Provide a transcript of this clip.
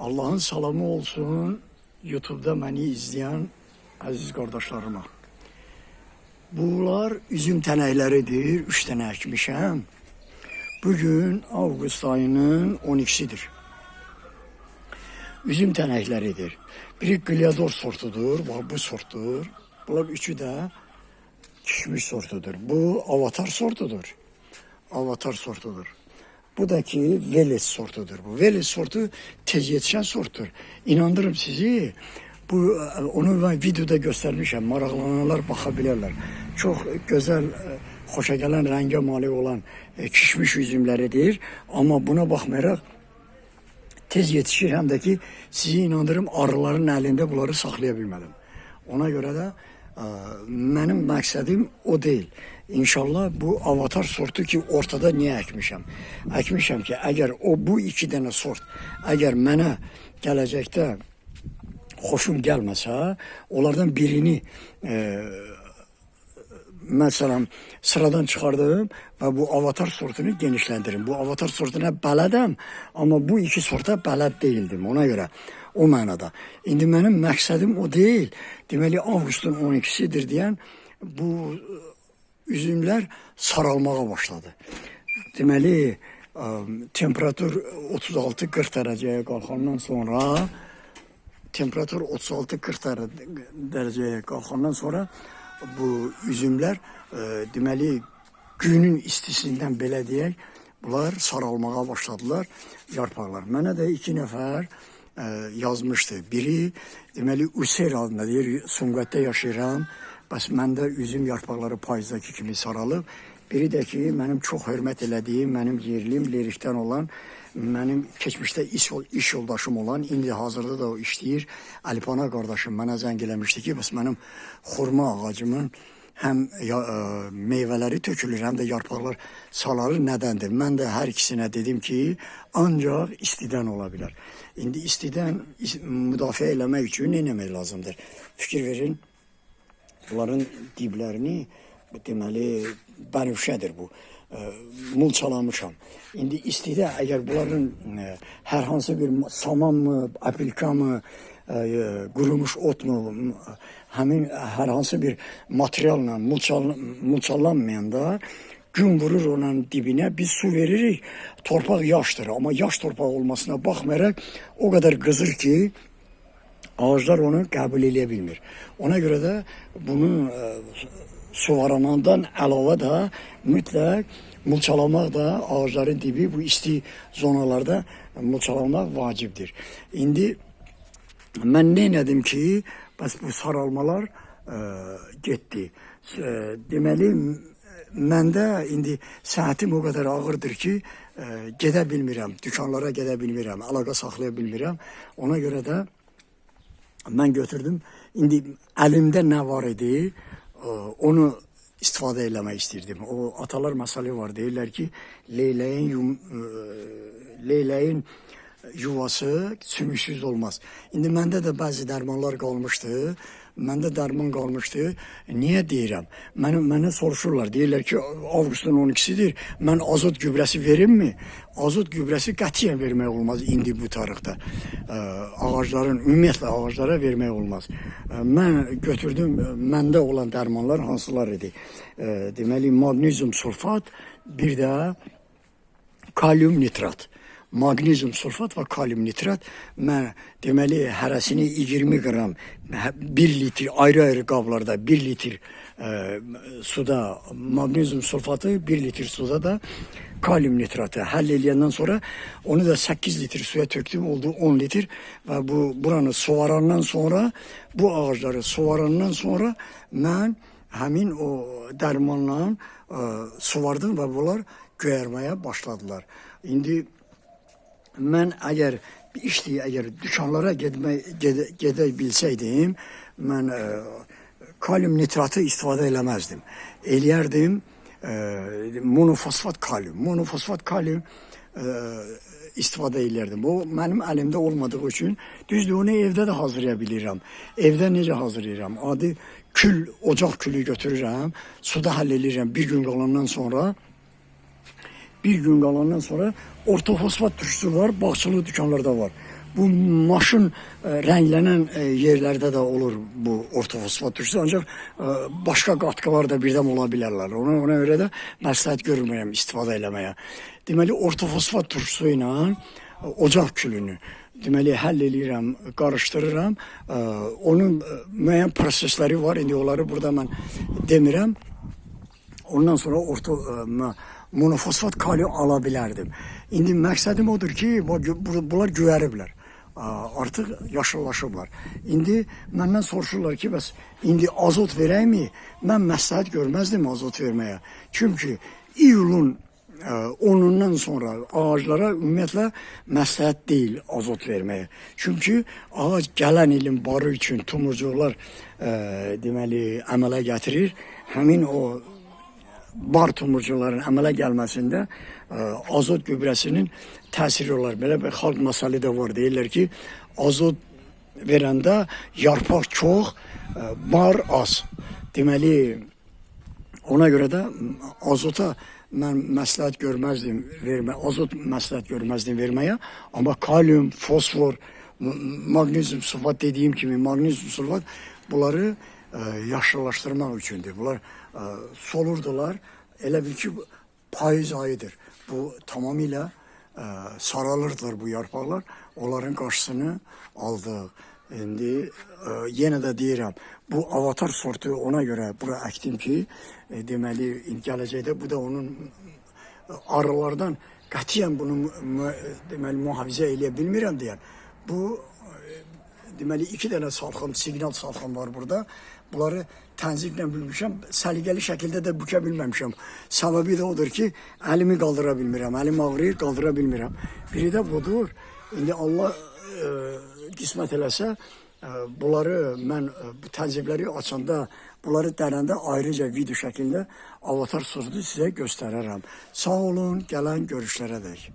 Allah'ın salamı olsun YouTube'da beni izleyen aziz kardeşlerime. Bunlar üzüm tənəkləridir. 3 tane ekmişəm. Bugün Ağustos ayının 12'sidir. Üzüm tənəkləridir. Biri Gliador sortudur. Bu sortdur. Bunlar üçü de kişmiş sortudur. Bu Avatar sortudur. Avatar sortudur. Bu da ki Veles sortudur. Bu Veles sortu tez yetişen sorttur. İnandırım sizi. Bu onu ben videoda göstermişim. Maraqlananlar bakabilirler. Çok güzel, hoşa gelen renge malik olan kişmiş üzümleridir. Ama buna bakmayarak tez yetişir. Hem de ki sizi inandırım arıların elinde bunları saklayabilmedim. Ona göre de benim məqsədim o değil. İnşallah bu Avatar sortu ki ortada niye ekmişəm? Ekmişəm ki eğer bu iki tane sort eğer mənə gelecekte hoşum gelmese onlardan birini mesela sıradan çıkardım ve bu Avatar sortunu genişlendiririm. Bu Avatar sortuna bələdəm ama bu iki sorta bələd değildim ona göre. O mənada. İndi mənim məqsədim o değil. Deməli Avqustun 12'sidir deyən bu üzümlər saralmağa başladı. Deməli temperatur 36-40 dereceye qalxandan sonra temperatur 36-40 dereceye qalxandan sonra bu üzümlər deməli günün istisindən belə deyək bunlar saralmağa başladılar yarpaqlar. Mənə də 2 nəfər yazmıştı. Biri deməli User adında deyir, Sumqatda yaşayıram. Bəs məndə üzüm yarpaqları payızdakı kimi saralıb. Biri də ki, mənim çox hörmət elədiyim, mənim yerlim Lerikdən olan, mənim keçmişdə iş yoldaşım olan, indi hazırda da o işləyir. Alpana qardaşım mənə zəng eləmişdi ki, bəs mənim xurma ağacımın hem meyveleri tökülür hem de yarpaqlar saları nədəndir? Mən də hər ikisinə dedim ki ancaq istidən olabilir. İndi istidən müdafiə eləmək üçün nə etmək lazımdır? Fikir verin. Bunların diblərini deməli bənövşədir bu. Mulçalamışam. İndi istidə əgər bunların hər hansı bir saman mı, apilka mı, qurumuş ot mu, həmin hər hansı bir materialla mulçalanmayanda gün vurur onun dibine, biz su veririk, torpaq yaşdır. Ama yaş torpaq olmasına baxmayaraq o kadar qızır ki ağaçlar onu qəbul edə bilmir. Ona göre de bunu suvaranandan əlavə da mütləq mulçalamaq da ağaçların dibi bu isti zonalarda mulçalamaq vacibdir. İndi mən nə elədim ki, bəs bu saralmalar getdi. Deməli, məndə indi səhətim o qədər ağırdır ki, gedə bilmirəm, dükanlara gedə bilmirəm, əlaqə saxlaya bilmirəm. Ona görə də mən götürdüm. İndi əlimdə nə var idi, onu istifadə eləmək istirdim. O atalar məsəli var, deyirlər ki, leyləyin yuvası sümüksüz olmaz. İndi məndə də bəzi dərmanlar qalmışdı. Məndə dərman qalmışdı. Niyə deyirəm? Mənə soruşurlar. Deyirlər ki, Avqustun 12'sidir. Mən azot gübrəsi verimmi? Azot gübrəsi qətiyyən vermək olmaz indi bu tarixdə. Ağacların, ümumiyyətlə ağaclara vermək olmaz. Mən götürdüm, məndə olan dərmanlar hansılar idi? Deməli, magnezium sulfat, bir də kalium nitrat. Magnezium sulfat ve kalium nitrat mən deməli hərəsini 20 qram 1 litr ayrı-ayrı qablarda 1 litr suda magnezium sulfatı 1 litr suda da kalium nitratı həll eləyəndən sonra onu da 8 litr suya töktüm oldu 10 litr ve buranı suvarandan sonra bu ağaçları suvarandan sonra mən həmin o dərmanla suvardım ve bunlar göyərməyə başladılar. İndi mən əgər dükanlara gedə bilsəydim, mən kalium nitratı istifadə eləməzdim. Eləyərdim monofosfat kalium istifadə eləyərdim. O mənim əlimdə olmadığı üçün düzdür onu evdə də hazırlaya bilirəm. Evdə necə hazırlayıram? Adi ocaq külü götürürəm, suda həll eləyirəm bir gün qalandan sonra. Bir gün qalandan sonra ortofosfat turşusu var, bağçalı dükanlarda var. Bu maşın rənglənən yerlərdə də olur bu ortofosfat turşusu, ancaq başqa qatqılar da birdən ola bilərlər. Ona görə də məsləhət görmürəm istifadə eləməyə. Deməli, ortofosfat turşusu ilə ocaq külünü deməli həll eləyirəm, qarışdırıram. Onun müəyyən prosesləri var. İndi onları burada mən demirəm. Ondan sonra monofosfat kalium ala bilərdim. İndi məqsədim odur ki, bunlar göyəriblər. Artıq yaşıllaşıblar. İndi məndən soruşurlar ki, bəs indi azot verəkmi? Mən məsləhət görməzdim azot verməyə. Çünki iyulun 10'undan sonra ağaçlara ümumiyyətlə məsləhət deyil azot verməyə. Çünki ağac gələn ilin barı üçün tumurcuqlar deməli əmələ gətirir. Həmin o bar tumurcuqların əmələ gəlməsində azot gübrəsinin təsiri olar. Belə bir xalq masalı da var. Deyirlər ki, azot verəndə yarpaq çox, bar az. Deməli, ona görə də azota mən məsləhət görməzdim azot məsləhət görməzdim verməyə, amma kalium, fosfor, magnezium sulfat dediyim kimi magnezium sulfat bunları yaşıllaşdırmaq üçündür. Bunlar solurdular. Elə bil ki payız ayıdır. Bu tamamilə saralırdılar bu yarpaqlar. Onların qarşısını aldıq. İndi yenə də deyirəm, bu avatar sortu ona görə bura əkdim ki, deməli gələcəkdə bu da onun arılardan qətiyyən bunu deməli mühafizə eləyə bilmirəm deyən. Bu deməli 2 dənə salxım, siqnal salxım var burada. Bunları tənzimlə bilmişəm, səliqəli şəkildə də bükə bilməmişəm. Səbəbi də odur ki, əlimi qaldıra bilmirəm, əlim ağrıyır, qaldıra bilmirəm. Biri də budur. İndi Allah qismət eləsə, bunları mən bu tənzimləri açanda, bunları dərəndə ayrıca video şəklində avatar sortu sizə göstərərəm. Sağ olun, gələn görüşlərə dək.